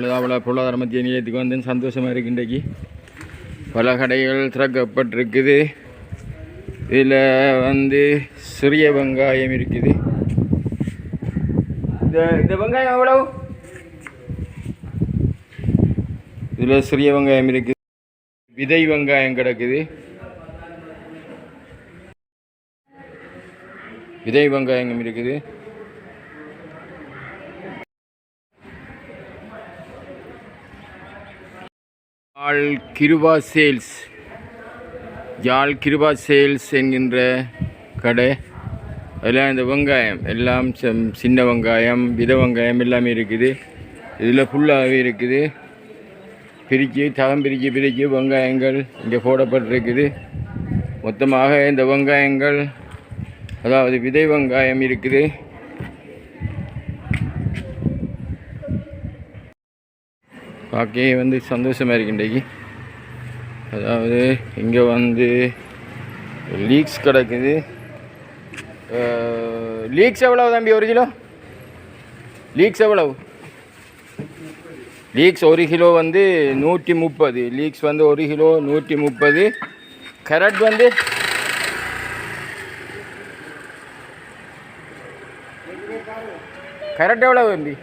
கழுதாவள பொருளாதார மத்திய நிலையத்துக்கு வந்து சந்தோஷமாக இருக்கு. இன்றைக்கு பல கடைகள் திறக்கப்பட்டிருக்குது. இதில் வந்து சிறிய வெங்காயம் இருக்குது. இந்த வெங்காயம் எவ்வளவு? இதில் சிறிய வெங்காயம் இருக்குது. விதை வெங்காயம் கிடக்குது. விதை வெங்காயம் இருக்குது. யாழ் கிருபா சேல்ஸ் என்கின்ற கடை. அதில் இந்த வெங்காயம் எல்லாம் சின்ன வெங்காயம் வித வெங்காயம் எல்லாமே இருக்குது. இதில் ஃபுல்லாகவே இருக்குது. தரம் பிரித்து வெங்காயங்கள் இங்கே போடப்பட்டிருக்குது. மொத்தமாக இந்த வெங்காயங்கள் அதாவது விதை வெங்காயம் இருக்குது. பார்க்க வந்து சந்தோஷமாக இருக்கு இன்றைக்கு. அதாவது இங்கே வந்து லீக்ஸ் கிடக்குது. லீக்ஸ் எவ்வளவு தம்பி? 1 கிலோ லீக்ஸ் எவ்வளவு? லீக்ஸ் 1 கிலோ வந்து 130. லீக்ஸ் வந்து 1 கிலோ 130. கேரட் வந்து கேரட் எவ்வளவு தம்பி?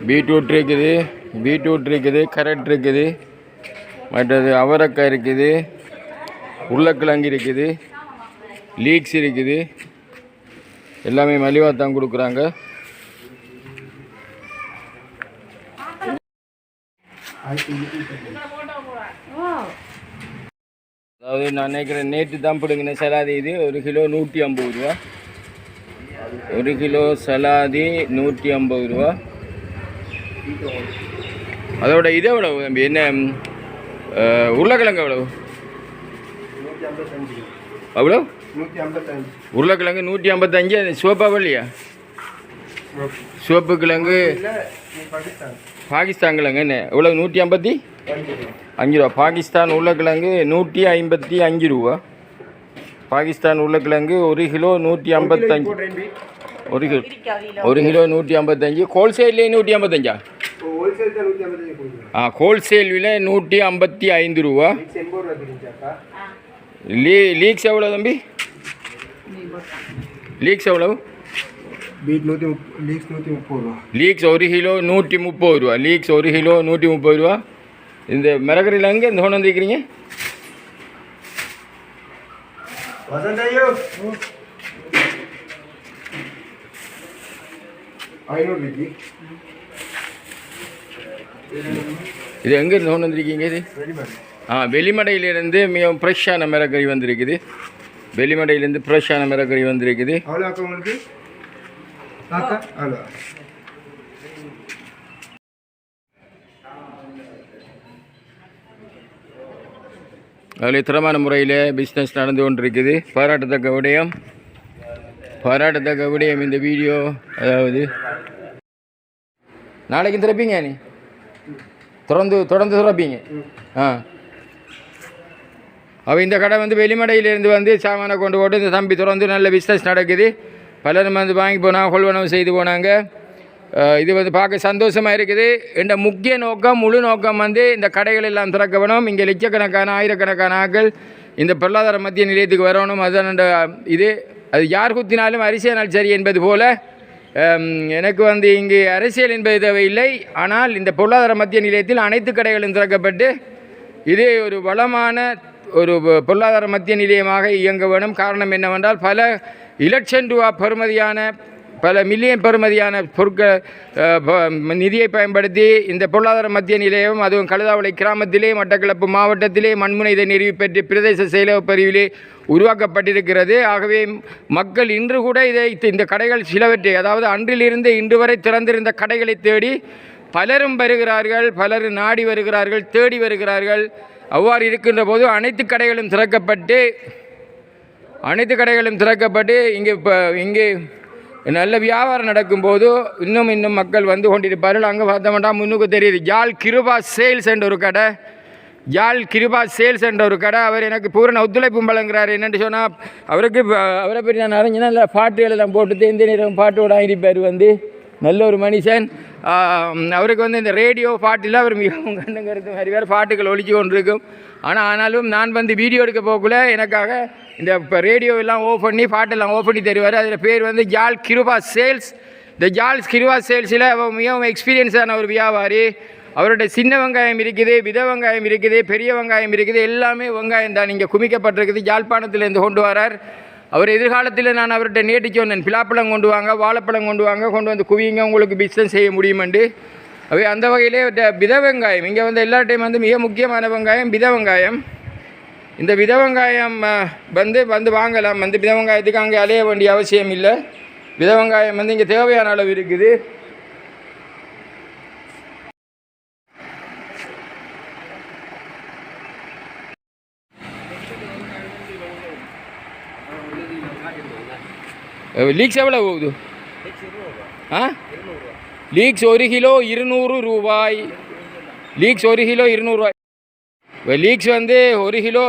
பீட்ரூட் இருக்குது, கேரட் இருக்குது, மற்றது அவரைக்காய் இருக்குது, உருளைக்கிழங்கு இருக்குது, லீக்ஸ் இருக்குது. எல்லாமே மலிவாக தான் கொடுக்குறாங்க. அதாவது நான் நினைக்கிறேன் நேற்று தான் பிடுங்கின சலாதி இது 1 கிலோ 150 ரூபா. 1 கிலோ சலாதி 150 ரூபா. அதோட இது எவ்வளவு தம்பி? என்ன உருளைக்கிழங்கு எவ்வளவு? அவ்வளோ உருளைக்கிழங்கு 155. சிவப்பாக இல்லையா? சிவப்பு கிழங்கு பாகிஸ்தான் கிழங்கு என்ன எவ்வளவு? 155 ரூபா. பாகிஸ்தான் உருளைக்கிழங்கு 155 ரூபா. பாகிஸ்தான் உருளைக்கிழங்கு 1 கிலோ 155. 1 கிலோ 155. ஹோல்சேல்லே 155. ஹோல்சேல் விலை 155 ரூபா. லீக்ஸ் எவ்வளோ தம்பி? லீக்ஸ் எவ்வளவு? லீக்ஸ் 1 கிலோ 130 ரூபா. லீக்ஸ் 1 கிலோ 130 ரூபா. இந்த மிளகரில் எங்கே இந்த கொண்டு வந்துருக்கிறீங்க? இது எங்கே இருந்து கொண்டு வந்திருக்கீங்க? இது வெளிமடையிலிருந்து மிகவும் ஃப்ரெஷ்ஷான மிளகரி வந்திருக்குது. வெளிமடையிலேருந்து ஃப்ரெஷ்ஷான மிளகரி வந்திருக்குது. அதில் திறமான முறையில் பிஸ்னஸ் நடந்து கொண்டிருக்குது. பாராட்டத்தக்க விடயம் இந்த வீடியோ. அதாவது நாளைக்கு திறப்பீங்க, நீ தொடர்ந்து திறப்பீங்க. அவள் இந்த கடை வந்து வெளிமடையிலேருந்து வந்து சாமானை கொண்டு போட்டு இந்த தம்பி திறந்து நல்ல பிஸ்னஸ் நடக்குது. பலரும் வந்து வாங்கி போனாங்க, கொள்வனவு செய்து போனாங்க. இது வந்து பார்க்க சந்தோஷமாக இருக்குது. இந்த முக்கிய நோக்கம் முழு நோக்கம் வந்து இந்த கடைகள் எல்லாம் திறக்க வேணும். இங்கே லட்சக்கணக்கான ஆயிரக்கணக்கான ஆட்கள் இந்த பொருளாதார மத்திய நிலையத்துக்கு வரணும். அதுதான் இது. அது யார் குத்தினாலும் அரிசியானால் சரி என்பது போல் எனக்கு வந்து இங்கு அரசியல் என்பது தேவையில்லை. ஆனால் இந்த பொருளாதார மத்திய நிலையத்தில் அனைத்து கடைகளும் திறக்கப்பட்டு இதே ஒரு வளமான ஒரு பொருளாதார மத்திய நிலையமாக இயங்க வேணும். காரணம் என்னவென்றால் பல இலட்சம் ரூபா பெறுமதியான பல மில்லியன் பெறுமதியான பொருட்கள் நிதியை பயன்படுத்தி இந்த பொருளாதார மத்திய நிலையம் அதுவும் கழுதாவளை கிராமத்திலே மட்டக்களப்பு மாவட்டத்திலே மண்முனை நிறுவி பெற்று பிரதேச செயலக பிரிவிலே உருவாக்கப்பட்டிருக்கிறது. ஆகவே மக்கள் இன்று கூட இந்த கடைகள் சிலவற்றை அதாவது அன்றிலிருந்து இன்று வரை திறந்திருந்த கடைகளை தேடி பலரும் வருகிறார்கள், பலரும் நாடி வருகிறார்கள், தேடி வருகிறார்கள். அவ்வாறு இருக்கின்ற போது அனைத்து கடைகளும் திறக்கப்பட்டு இங்கே நல்ல வியாபாரம் நடக்கும்போது இன்னும் மக்கள் வந்து கொண்டிருப்பார்கள். அங்கே பார்த்தோம்னா முன்னுக்கு தெரியுது யாழ் கிருபா சேல்ஸ் என்ற ஒரு கடை. யாழ் கிருபா சேல்ஸ் என்ற ஒரு கடை. அவர் எனக்கு பூரண ஒத்துழைப்பும் வழங்குறாரு. என்னென்னு சொன்னால் அவருக்கு அவரை பற்றி நான் அறிஞ்சினா நல்ல பாட்டுகள் எல்லாம் போட்டு எந்த நேரம் பாட்டோட ஆகிருப்பார். வந்து நல்ல ஒரு மனுஷன். அவருக்கு வந்து இந்த ரேடியோ பாட்டில் அவர் மிகவும் கண்ணுங்கிறது மாதிரி வேறு பாட்டுகள் ஒழிச்சு கொண்டிருக்கும். ஆனாலும் நான் வந்து வீடியோ எடுக்க போகக்குள்ள எனக்காக இந்த இப்போ ரேடியோ எல்லாம் ஓஃப் பண்ணி பாட்டெல்லாம் ஓஃப் பண்ணி தருவார். அதில் பேர் வந்து யாழ் கிருபா சேல்ஸ். இந்த யாழ் கிருபா சேல்ஸில் மிகவும் எக்ஸ்பீரியன்ஸான ஒரு வியாபாரி. அவருடைய சின்ன வெங்காயம் இருக்குது, வித வெங்காயம் இருக்குது, பெரிய வெங்காயம் இருக்குது, எல்லாமே வெங்காயம் தான் இங்கே குமிக்கப்பட்டிருக்குது. யாழ்ப்பாணத்திலேருந்து கொண்டு வரார். அவர் எதிர்காலத்தில் நான் அவர்கிட்ட நேற்று சொன்னேன், பிலாப்பழம் கொண்டு வாங்க, வாழைப்பழம் கொண்டு வாங்க, கொண்டு வந்து குவிங்க, உங்களுக்கு பிஸ்னஸ் செய்ய முடியுமெண்டு. அவை அந்த வகையிலே வித வெங்காயம் இங்கே வந்து எல்லா டைம் வந்து மிக முக்கியமான வெங்காயம் வித வெங்காயம். இந்த வித வெங்காயம் வந்து வாங்கலாம். வந்து வித வெங்காயத்துக்கு அங்கே அலைய வேண்டிய அவசியம் இல்லை. வித வெங்காயம் வந்து இங்கே தேவையான அளவு இருக்குது. லீக்ஸ் எவ்வளோ போகுது? லீக்ஸ் 1 கிலோ 200 ரூபாய். லீக்ஸ் 1 கிலோ 200 ரூபாய். லீக்ஸ் வந்து 1 கிலோ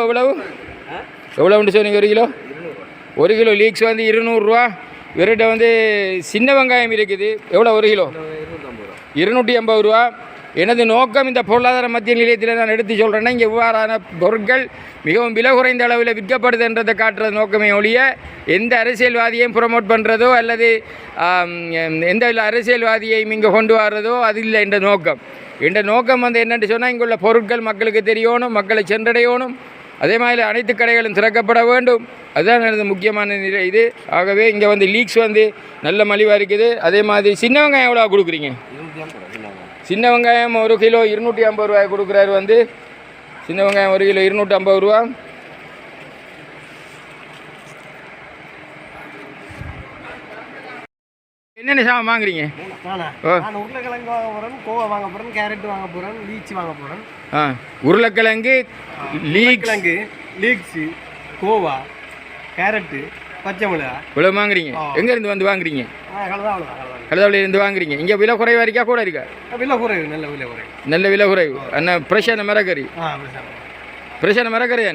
எவ்வளோன்னு சொன்னீங்க? 1 கிலோ 1 கிலோ லீக்ஸ் வந்து 200 ரூபா. இவர்கிட்ட வந்து சின்ன வெங்காயம் இருக்குது. எவ்வளோ 1 கிலோ? 250 ரூபா. எனது நோக்கம் இந்த பொருளாதார மத்திய நிலையத்தில் நான் எடுத்து சொல்கிறேன்னா இங்கே இவ்வாறான பொருட்கள் மிகவும் விலை குறைந்த அளவில் விற்கப்படுதுன்றதை காட்டுறது நோக்கமே ஒழிய எந்த அரசியல்வாதியையும் ப்ரொமோட் பண்ணுறதோ அல்லது எந்த அரசியல்வாதியையும் இங்கே கொண்டு வர்றதோ அது இல்லை என்ற நோக்கம். என்ற நோக்கம் வந்து என்னென்னு சொன்னால் இங்குள்ள பொருட்கள் மக்களுக்கு தெரியணும், மக்களை சென்றடையணும். அதே மாதிரி அனைத்து கடைகளும் திறக்கப்பட வேண்டும். அதுதான் எனது முக்கியமான நிலை இது. ஆகவே இங்கே வந்து லீக்ஸ் வந்து நல்ல மலிவாக இருக்குது. அதே மாதிரி சின்ன வெங்காயம் எவ்வளோ கொடுக்குறீங்க? சின்ன வெங்காயம் 1 கிலோ 250 ரூபாய் கொடுக்குறாரு. வந்து சின்ன வெங்காயம் 1 கிலோ 250 ரூபா. என்னென்ன சாமான் வாங்குறீங்க? உருளைக்கிழங்கு வாங்க போகிறேன், கோவா வாங்க போகிறேன், கேரட் வாங்க போகிறேன், லீச்சி வாங்க போகிறேன். உருளைக்கிழங்கு, லீக்ஸு, கோவா, கேரட்டு, பச்சை மிளகா இவ்வளோ வாங்குறீங்க. எங்கேருந்து வந்து வாங்குறீங்க? கலதாவிலேருந்து வாங்குறீங்க. இங்கே விலை குறைவாக இருக்கா கூட இருக்கா? விலை குறைவு, நல்ல விலை குறைவு. நல்ல விலை குறைவு. அண்ணா ஃப்ரெஷ்ஷான மரக்கறி. ஃப்ரெஷ்ஷான மரக்கறியா?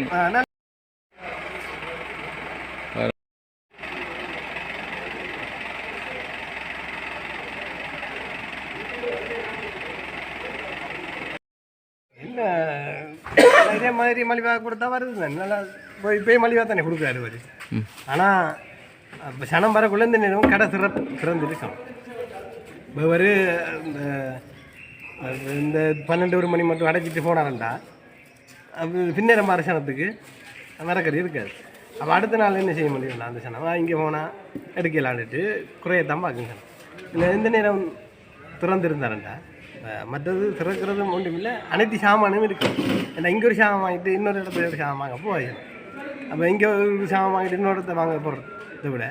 என்ன இதே மாதிரி மலிவாக கொடுத்தா வருது. நல்லா போய் மலிவாக தானே கொடுக்குறாரு வரி. ஆனால் இப்போ சனம் வரக்குள்ள இந்த நேரம் கடை திறந்துருக்கோம். இப்போ ஒரு இந்த 12 மணி மட்டும் அடைச்சிட்டு போனாரண்டா அது பின்னேற மாதிரி சனத்துக்கு மரக்கறி இருக்காது. அப்போ அடுத்த நாள் என்ன செய்ய முடியும்? அந்த சனம் இங்கே போனால் எடுக்கலான்ட்டு குறையத்தான் பார்க்குங்க சனம். இல்லை எந்த நேரம் திறந்துருந்தாரண்டா மற்றது திறக்கிறதும் ஒன்றும் இல்லை, அனைத்து சாமானும் இருக்குது. ஏன்னா இங்கே ஒரு சாமான் வாங்கிட்டு இன்னொரு இடத்துல ஒரு சாமான் வாங்க போவாங்க. அப்போ இங்கே ஒரு சாமான் வாங்கிட்டு இன்னொரு இடத்த வாங்க போகிறத விட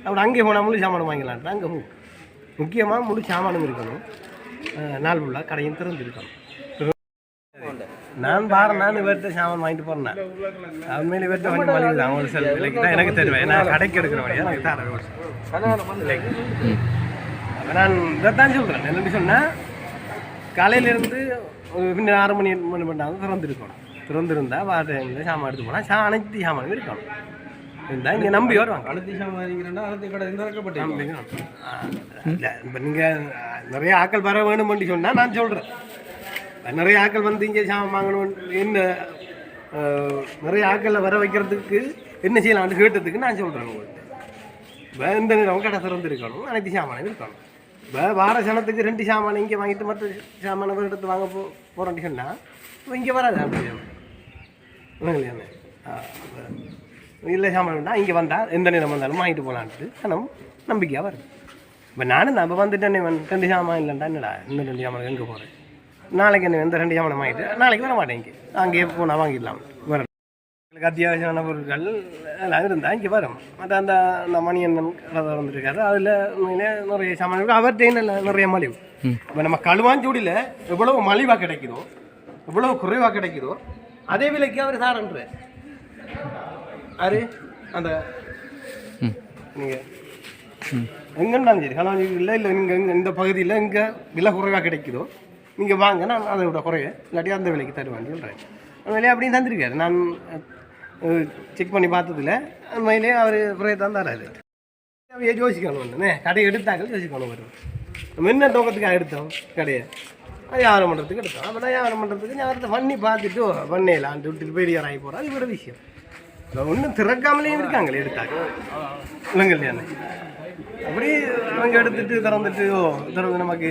அப்படி அங்கே போனால் முழு சாமானும் வாங்கிக்கலான்ட்டு அங்கே முக்கியமாக முழு சாமானும் இருக்கணும். நாள் ஃபுல்லாக கடையும் திறந்துருக்கணும். நான் இவர்கிட்ட சாமான் வாங்கிட்டு போகிறேன். உண்மையில இவர்கிட்ட வண்டி மலிவு தான். ஒரு சில விலைக்கு தான் எனக்கு தருவேன். நான் கடைக்கு எடுக்கிற வழியாக எனக்கு தரேன். நான் இதைத்தான் சொல்கிறேன். என்னென்னு சொன்னால் காலையிலேருந்து பின்ன 6 மணி பண்ணாலும் திறந்துருக்கணும். திறந்துருந்தால் வாரத்தில் சாமான் எடுத்து போனால் அனைத்து சாமானும் இருக்கணும். இருந்தால் இங்கே நம்பி வருவாங்க. அனைத்து சாமான் இருக்கிறேன்னா அனைத்து கடை திறக்கப்பட்டு இல்லை. இப்போ நீங்கள் நிறைய ஆக்கள் வர வேணும்னு சொன்னால் நான் சொல்கிறேன். நிறைய ஆக்கள் வந்து இங்கே சாமான் வாங்கணும், என்ன நிறைய ஆக்களை வர வைக்கிறதுக்கு என்ன செய்யலாம்னு கேட்டதுக்கு நான் சொல்கிறேன். உங்கள்கிட்ட இந்த நேரம் கடை திறந்துருக்கணும், அனைத்து சாமானும் இருக்கணும். இப்போ வார சனத்துக்கு 2 சாமான் இங்கே வாங்கிட்டு மற்ற சாமானை எடுத்து வாங்க போகிறோன்னு சொன்னால் இப்போ இங்கே வராது. அப்படி இல்லையாண்ணே இல்லை சாமான் வேண்டாம், இங்கே வந்தால் எந்த நேரம் வந்தாலும் வாங்கிட்டு போகலான்ட்டு சனம் நம்பிக்கையாக வருது. இப்போ நானும் தான் இப்போ வந்துட்டேன். 2 சாமான் இல்லைண்டா என்னடா இன்னும் 2 சாமான் எங்கே போகிறேன்? நாளைக்கு என்ன இந்த 2 சாமானை வாங்கிட்டு நாளைக்கு வர மாட்டேன். இங்கே அங்கேயே போனால் வாங்கிடலாம். வர எனக்கு அத்தியாவசியமான பொருட்கள் எல்லாம் இருந்தால் இங்கே வரும். மற்ற அந்த மணியண்ணன் கடை வந்துருக்காரு, அதில் உண்மையிலே நிறைய சாமான் இருக்குது. அவர்கிட்ட நிறைய மலிவு. இப்போ நம்ம களுவாஞ்சூடியில் எவ்வளவு மலிவாக கிடைக்குதோ, எவ்வளவு குறைவாக கிடைக்குதோ அதே விலைக்கு அவர் சாரன்ற அது அந்த நீங்கள் எங்கன்னாலும் சரி களுவாஞ்சூடியில் இல்லை நீங்கள் இந்த பகுதியில் எங்கே விலை குறைவாக கிடைக்குதோ நீங்கள் வாங்க, நான் அதை விட குறைய இல்லாட்டி அந்த விலைக்கு தருவான்னு சொல்கிறேன். உண்மையிலே அப்படியும் தந்திருக்காரு. நான் செக் பண்ணி பார்த்ததில்ல. உண்மையிலே அவர் பிறகு தந்தாராரு. யோசிக்கணும் ஒன்றுமே, கடையை எடுத்தாங்க யோசிக்கணும். வரும் என்ன நோக்கத்துக்காக எடுத்தோம் கடையை? வியாபாரம் பண்ணுறதுக்கு எடுத்தோம். அப்போ வியாபாரம் பண்ணுறதுக்கு வியாபாரத்தை பண்ணி பார்த்துட்டு பண்ணையிலான் விட்டுட்டு பெரிய ஆகி போகிறோம். அது ஒரு விஷயம். ஒன்றும் திறக்காமலேயும் இருக்காங்களே எடுத்தாங்க இல்லைங்க. அப்படி அவங்க எடுத்துட்டு திறந்துட்டு திறந்து நமக்கு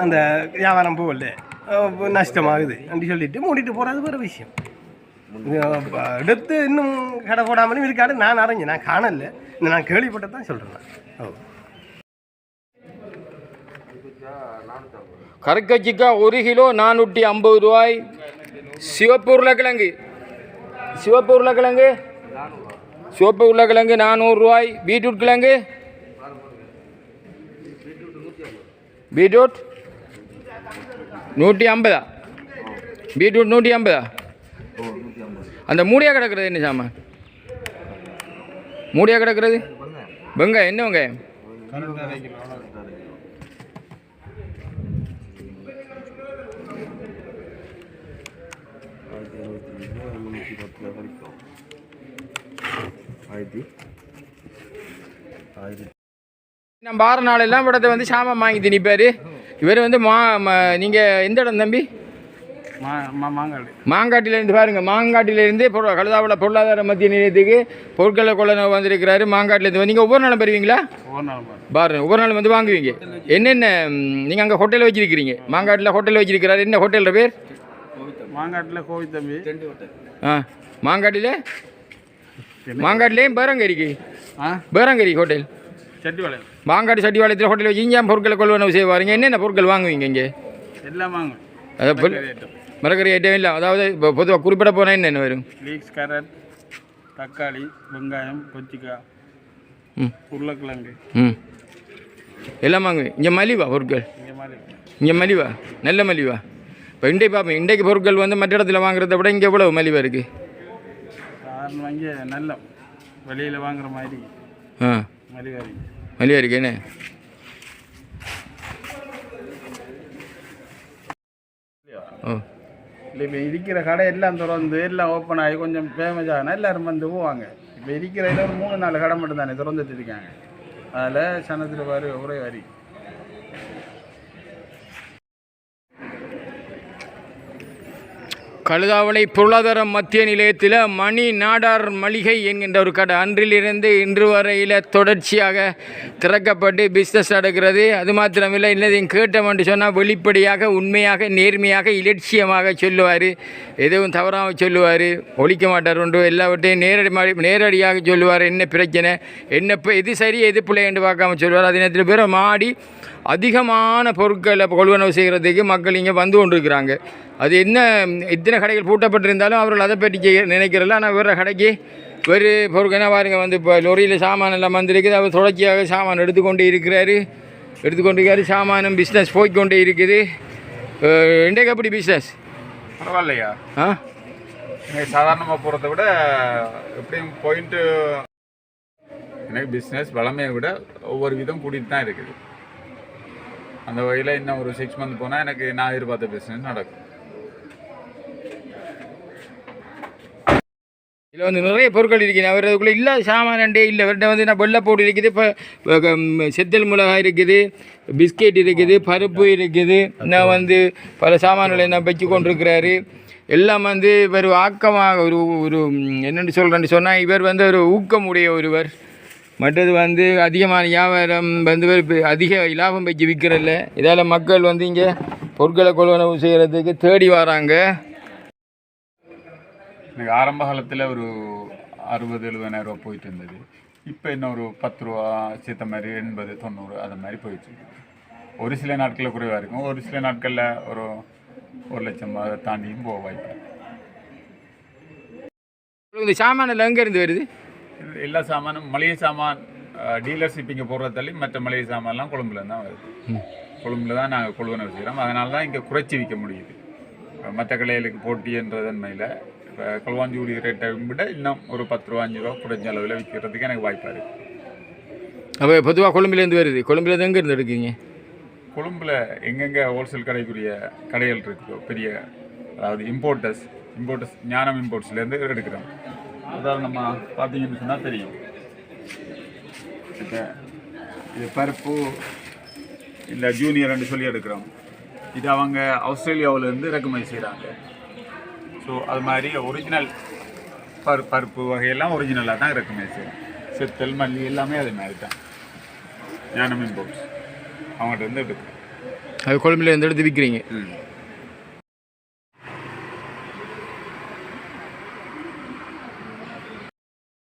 அந்த வியாபாரம் போகல நஷ்டமாகுது அப்படி சொல்லிட்டு மூடிட்டு போகிறது ஒரு விஷயம். எடுத்து இன்னும் கடை போடாமலும் இருக்காது. நான் அறிஞ்சேன், நான் காணல, நான் கேள்விப்பட்டு தான் சொல்கிறேன். கருக்கச்சிக்கா 1 கிலோ 450 ரூபாய். சிவப்பு உருளைக்கிழங்கு சிவப்பு உருளைக்கிழங்கு 400 ரூபாய். பீட்ரூட் கிழங்கு பீட்ரூட் 150. பீட்ரூட் 150. அந்த மூடியாக கிடக்கிறது என்ன சாமான்? மூடியாக கிடக்கிறது வெங்காயம். என்ன வெங்காயம்? நம்ம 6 நாளெல்லாம் இடத்த வந்து சாமான் வாங்கி திணிப்பார் இவர் வந்து. நீங்கள் எந்த இடம் தம்பி? மாங்காட்டிலேருந்து பாருங்கள். மாங்காட்டிலேருந்து கழுதாவில் பொருளாதார மத்திய நிலையத்துக்கு பொருட்களை கொள்ள வந்திருக்கிறாரு. மாங்காட்டிலேருந்து நீங்கள் ஒவ்வொரு நாளும் பெறுவீங்களா? பாருங்க, ஒவ்வொரு நாளும் வந்து வாங்குவீங்க. என்னென்ன நீங்கள் அங்கே ஹோட்டலில் வச்சுருக்கிறீங்க? மாங்காட்டில் ஹோட்டலில் வச்சுருக்கிறாரு. என்ன ஹோட்டலில் பேர்? மாங்காட்டில் கோவில் தம்பி. மாங்காட்டிலேயும் பேரங்கரிக்கு பேரங்கரி ஹோட்டல் மாங்காட்டு சட்டிவாளையத்தில் ஹோட்டல் வச்சு இங்கே பொருட்களை கொள்வனவு செய்வாருங்க. என்னென்ன பொருட்கள் வாங்குவீங்க இங்கே? எல்லாம் வாங்குவேன். அதாவது மரக்கறி ஐட்டம் இல்லை. அதாவது இப்போ பொதுவாக குறிப்பிட போனால் என்னென்ன வரும்? லீக்ஸ், கேரட், தக்காளி, வெங்காயம், கொச்சிக்காய், உருளைக்கிழங்கு எல்லாம் வாங்குவேன். இங்கே மலிவா பொருட்கள்? இங்கே மலிவா, நல்ல மலிவா. இப்போ இன்றைக்கு பார்ப்பேன், இன்றைக்கு பொருட்கள் வந்து மற்ற இடத்துல வாங்குறத விட இங்கே எவ்வளோ மலிவாக இருக்குது? வாங்கி நல்ல வெளியில் வாங்குற மாதிரி மலிவாக இருக்கு. என்ன இல்லை, இப்போ இருக்கிற கடை எல்லாம் திறந்து எல்லாம் ஓப்பன் ஆகி கொஞ்சம் ஃபேமஸ் ஆகினா எல்லோரும் வந்து போவாங்க. இப்போ இருக்கிற இதில் ஒரு 3-4 கடை மட்டும் தானே திறந்துட்டு இருக்காங்க. அதில் சனத்தில் ஒரே வரி. கழுதாவளை பொருளாதார மத்திய நிலையத்தில் மணி நாடார் மளிகை என்கின்ற ஒரு கடை அன்றிலிருந்து இன்று வரையில் தொடர்ச்சியாக திறக்கப்பட்டு பிஸ்னஸ் நடக்கிறது. அது மாத்திரமில்லை, இன்னதையும் கேட்டோம் என்று சொன்னால் வெளிப்படையாக உண்மையாக நேர்மையாக இலட்சியமாக சொல்லுவார். எதுவும் தவறாமல் சொல்லுவார், ஒழிக்க மாட்டார். ஒன்று எல்லாவற்றையும் நேரடியாக சொல்லுவார். என்ன பிரச்சனை, என்ன எது சரி எது பிள்ளை என்று பார்க்காம சொல்லுவார். அதே நேரத்தில் பேர் மாடி அதிகமான பொருட்களை கொள்வனவு செய்கிறதுக்கு மக்கள் இங்கே வந்து கொண்டிருக்கிறாங்க. அது என்ன இத்தனை கடைகள் பூட்டப்பட்டிருந்தாலும் அவர்கள் அதை பற்றி நினைக்கிறல. ஆனால் வேறு கடைக்கு வேறு பொருட்கள் பாருங்க வந்து இப்போ லொரியில் சாமான் எல்லாம் வந்திருக்குது. அவர் தொடர்ச்சியாக சாமான் எடுத்துக்கொண்டே இருக்கிறாரு. சாமானும் பிஸ்னஸ் போய்கொண்டே இருக்குது. இன்றைக்கு எப்படி பிஸ்னஸ்? பரவாயில்லையா? சாதாரணமாக போகிறத விட எப்படியும் போயிட்டு எனக்கு பிஸ்னஸ் வளமையை விட ஒவ்வொரு விதம் கூட்டிகிட்டு தான் இருக்குது. அந்த வகையில் இன்னும் ஒரு 6 மந்த் போனால் எனக்கு நான் எதிர்பார்த்த பிஸ்னஸ் நடக்கும். இதில் வந்து நிறைய பொருட்கள் இருக்குது. அவர் அதுக்குள்ளே இல்லாத சாமானண்டே இல்லை. அவர்கிட்ட வந்து நான் வெள்ளைப்பூடு இருக்குது, இப்போ செத்தல் மிளகாய் இருக்குது, பிஸ்கெட் இருக்குது, பருப்பு இருக்குது. நான் வந்து பல சாமான்களை நான் வச்சு கொண்டிருக்கிறாரு. எல்லாம் வந்து இவர் ஆக்கமாக ஒரு என்னென்னு சொல்கிறேன்னு சொன்னால் இவர் வந்து ஒரு ஊக்கமுடைய ஒருவர். மற்றது வந்து அதிகமான வியாபாரம் வந்து அதிக லாபம் வச்சு விற்கிறதில்ல. இதால் மக்கள் வந்து இங்கே பொருட்களை கொள்வனவு செய்கிறதுக்கு தேடி வராங்க. எனக்கு ஆரம்ப காலத்தில் ஒரு 60-70 ரூபா போயிட்டு இருந்தது. இப்போ இன்னும் ஒரு 10 ரூபா சேர்த்த மாதிரி 80-90 அது மாதிரி போயிட்டு. ஒரு சில நாட்களில் குறைவாக இருக்கும், ஒரு சில நாட்களில் ஒரு 1 லட்சம் அதை தாண்டியும் போக வாய்ப்பு. இந்த சாமானில் எங்கேருந்து வருது? எல்லா சாமானும் மளிகை சாமான் டீலர்ஷிப் இங்கே போடுற தள்ளி மற்ற மளிகை சாமான்லாம் கொழும்புலேருந்து தான் வருது. கொழும்புல தான் நாங்கள் கொள்வனவு செய்கிறோம். அதனால தான் இங்கே குறைச்சி விற்க முடியுது. மற்ற கடைகளுக்கு போட்டின்றதன்மையில் இப்போ கொள்வாஞ்சூரி ரேட்டை விட இன்னும் ஒரு 10 ரூபா 5 ரூபா குறைஞ்ச அளவில் விற்கிறதுக்கு எனக்கு வாய்ப்பாக இருக்குது. அப்போ பொதுவாக கொழும்புலேருந்து வருது. கொழும்புலேருந்து எங்கேருந்து எடுக்கீங்க? கொழும்பில் எங்கெங்கே ஹோல்சேல் கடைக்குரிய கடைகள் இருக்குதோ பெரிய அதாவது இம்போர்ட்டர்ஸ் ஞானம் இம்போர்ட்ஸ்லேருந்து எடுக்கிறோம். உதாரணமாக பார்த்தீங்கன்னு சொன்னால் தெரியும். இப்போ இது பருப்பு இல்லை ஜூனியர்னு சொல்லி எடுக்கிறோம். இது அவங்க ஆஸ்திரேலியாவிலேருந்து இறக்குமதி செய்கிறாங்க. ஸோ அது மாதிரி ஒரிஜினல் பருப்பு வகையெல்லாம் ஒரிஜினலாக தான் இறக்குமதி செய்கிறோம். செத்தல் மல்லி எல்லாமே அது மாதிரி தான். ஞானம் இம்போர்ட்ஸ் அவங்கள்ட்ட இருந்து எடுக்கிறோம். அது கொழும்புல இருந்து எடுத்து விற்கிறீங்க.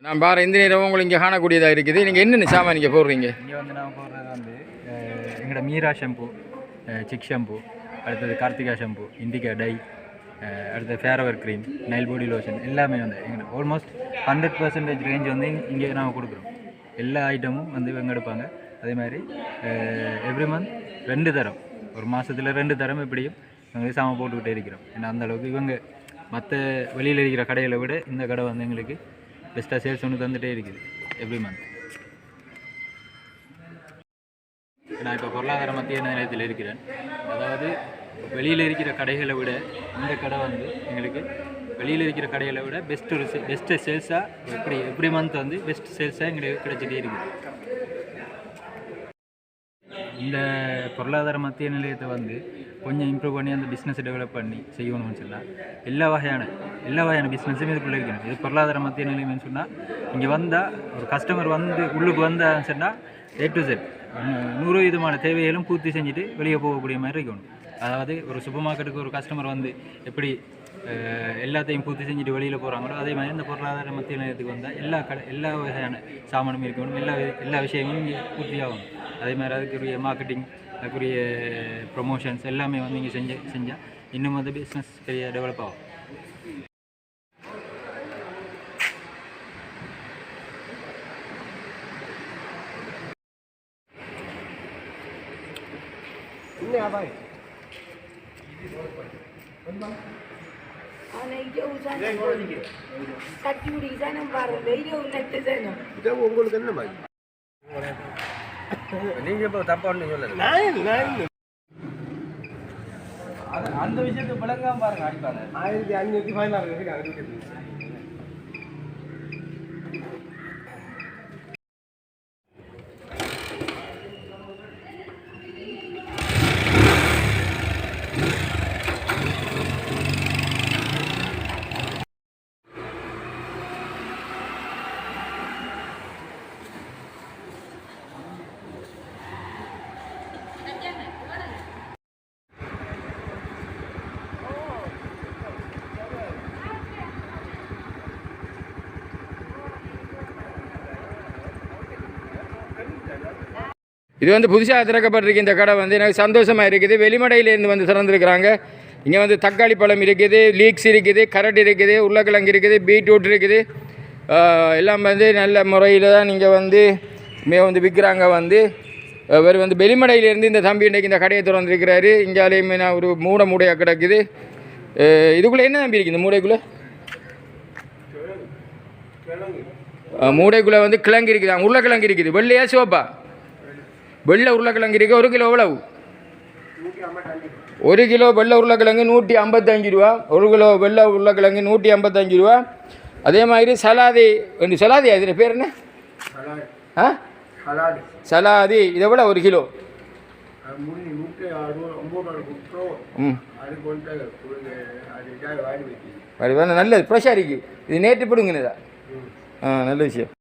நான் பாரு இந்த நேரம் உங்களுக்கு இங்கே காணக்கூடியதாக இருக்குது. நீங்கள் என்னென்ன சாமான் நீங்கள் போடுறீங்க? இங்கே வந்து நான் போடுறது வந்து எங்களோட மீரா ஷாம்பு, சிக் ஷாம்பு, அடுத்தது கார்த்திகா ஷாம்பு, இண்டிகா டை, அடுத்தது ஃபேரவர் க்ரீம், நைல் பாடி லோஷன் எல்லாமே வந்து எங்களோட ஆல்மோஸ்ட் 100% ரேஞ்ச் வந்து இங்கே நாங்கள் கொடுக்குறோம். எல்லா ஐட்டமும் வந்து இவங்க எடுப்பாங்க. அதே மாதிரி எவ்ரி மந்த் 2 தரம், ஒரு மாதத்தில் 2 தரம் எப்படியும் நாங்கள் சாமான் போட்டுக்கிட்டே இருக்கிறோம். ஏன்னா அந்தளவுக்கு இவங்க மற்ற வெளியில் இருக்கிற கடைகளை விட இந்த கடை வந்து எங்களுக்கு பெஸ்ட்டாக சேல்ஸ் ஒன்று தந்துகிட்டே இருக்குது எவ்ரி மந்த். நான் இப்போ பொருளாதார மத்திய நிலையத்தில் இருக்கிறேன். அதாவது வெளியில் இருக்கிற கடைகளை விட இந்த கடை வந்து எங்களுக்கு வெளியில் இருக்கிற கடைகளை விட பெஸ்ட்டு சேல்ஸாக எவ்ரி மந்த் வந்து பெஸ்ட் சேல்ஸாக எங்களுக்கு கிடைச்சிட்டே இருக்குது. இந்த பொருளாதார மத்திய நிலையத்தை வந்து கொஞ்சம் இம்ப்ரூவ் பண்ணி அந்த பிஸ்னஸை டெவலப் பண்ணி செய்யணும்னு சொன்னால் எல்லா வகையான பிஸ்னஸும் இதுக்குள்ளே இருக்கணும். இது பொருளாதார மத்திய நிலையம்னு சொன்னால் இங்கே வந்தால் ஒரு கஸ்டமர் வந்து உள்ளுக்கு வந்தான்னு சொன்னால் A to Z 100 விதமான தேவைகளும் பூர்த்தி செஞ்சுட்டு வெளியே போகக்கூடிய மாதிரி இருக்கணும். அதாவது ஒரு சூப்பர் மார்க்கெட்டுக்கு ஒரு கஸ்டமர் வந்து எப்படி எல்லாத்தையும் பூர்த்தி செஞ்சுட்டு வெளியில் போகிறாங்களோ அதே மாதிரி இந்த பொருளாதார மத்திய நிலையத்துக்கு வந்தால் எல்லா வகையான சாமானும் இருக்கணும். எல்லா விஷயங்களும் இங்கே பூர்த்தியாகணும். அதே மாதிரி அதுக்குரிய மார்க்கெட்டிங், அதுக்குரிய ப்ரொமோஷன்ஸ் எல்லாமே வந்து இங்கே செஞ்சால் இன்னும் வந்து பிஸ்னஸ் பெரிய டெவலப் ஆகும். உங்களுக்கு என்ன மாதிரி நீங்க இப்போ தப்பா ஒன்று சொல்லல. அந்த விஷயத்தை விளங்காம பாருங்க அடிப்பாங்க. 1516 இது வந்து புதுசாக திறக்கப்பட்டிருக்கு. இந்த கடை வந்து எனக்கு சந்தோஷமாக இருக்குது. வெளிமடையிலேருந்து வந்து திறந்துருக்குறாங்க. இங்கே வந்து தக்காளி பழம் இருக்குது, லீக்ஸ் இருக்குது, கரட் இருக்குது, உருளைக்கிழங்கு இருக்குது, பீட்ரூட் இருக்குது. எல்லாம் வந்து நல்ல முறையில் தான் நீங்கள் வந்து விற்கிறாங்க. இவர் வந்து வெளிமடையிலேருந்து இந்த தம்பி இன்றைக்கு இந்த கடையை திறந்துருக்கிறாரு. இங்காலேயுமே நான் ஒரு மூடையாக கிடக்குது. இதுக்குள்ளே என்ன தம்பி இருக்குது? இந்த மூடைக்குள்ளே வந்து கிழங்கு இருக்குது, உருளைக்கிழங்கு இருக்குது. வெள்ளையா சிவப்பா? வெள்ளை உருளைக்கிழங்கு இருக்குது. 1 கிலோ எவ்வளவு? 1 கிலோ வெள்ளை உருளைக்கிழங்கு 155 ரூபா. 1 கிலோ வெள்ளை உருளைக்கிழங்கு 155 ரூபா. அதே மாதிரி சலாதி அதில் பேர் என்ன? சலாதி. இது எவ்வளோ 1 கிலோ? நல்லது, ஃப்ரெஷ்ஷாக இருக்குது. இது நேற்று பிடுங்கினதா? நல்ல விஷயம்.